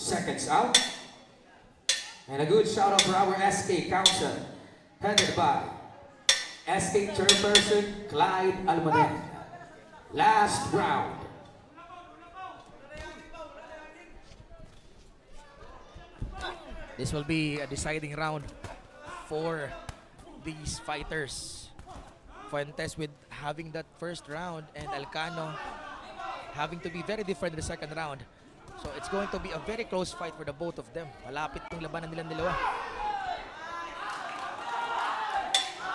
seconds out. And a good shout out for our SK Council, headed by SK Chairperson Clyde Almonet. Last round. This will be a deciding round for these fighters. Fuentes with having that first round and Alcano having to be very different in the second round. So it's going to be a very close fight for the both of them. Malapit yung labanan nilang dalawa.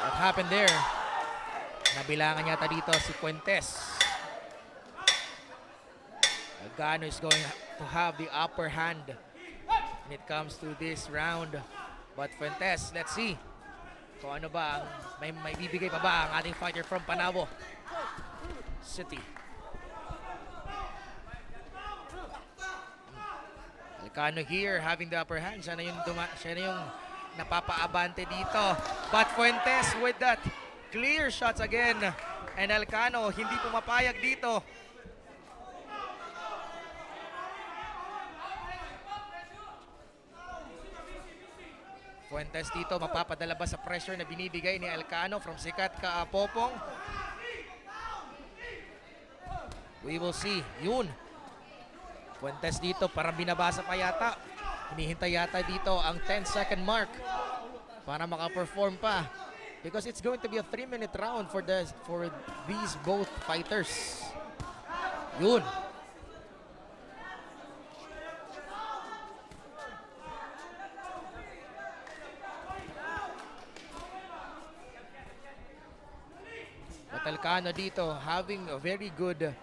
What happened there? Nabilangan yata dito si Fuentes. Alcano is going to have the upper hand when it comes to this round. But Fuentes, let's see kung ano ba, may bibigay pa ba ang ating fighter from Panabo City. Alcano here having the upper hand. Siya na yung napapaabante dito. But Fuentes with that clear shots again. And Alcano hindi pumapayag dito. Fuentes dito mapapadala ba sa pressure na binibigay ni Alcano from Sikat Kaapopong? We will see. Yun. Fuentes dito parang binabasa pa yata. Hinihintay yata dito ang 10-second mark para maka-perform pa. Because it's going to be a 3-minute round for these both fighters. Yun. Alcano dito having a very good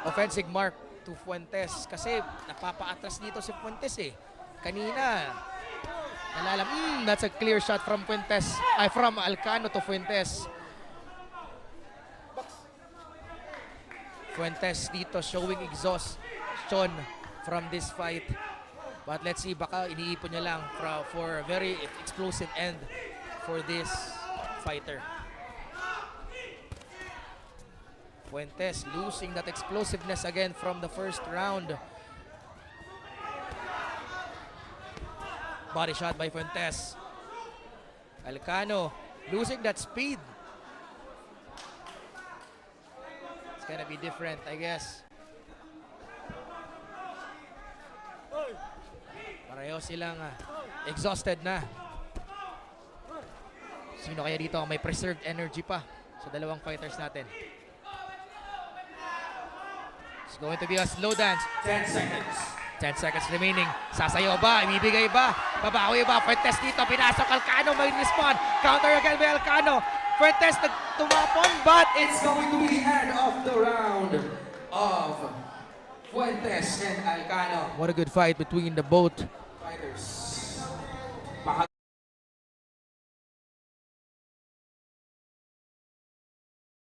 offensive mark to Fuentes kasi napapaatras dito si Fuentes eh. Kanina that's a clear shot from Fuentes, from Alcano to Fuentes. Fuentes dito showing exhaustion from this fight. But let's see, baka iniipon niya lang for a very explosive end for this fighter. Fuentes losing that explosiveness again from the first round. Body shot by Fuentes. Alcano losing that speed. It's gonna be different, I guess. Pareho silang exhausted na. Sino kaya dito ang may preserved energy pa sa dalawang fighters natin? It's going to be a slow dance. 10 seconds. 10 seconds remaining. Sasayaw ba? Ibibigay ba? Babawi ba? Fuentes dito. Pinasok Alcano. May respond. Counter again by Alcano. Fuentes tumapon but It's going to be the end of the round of Fuentes and Alcano what a good fight between the both fighters.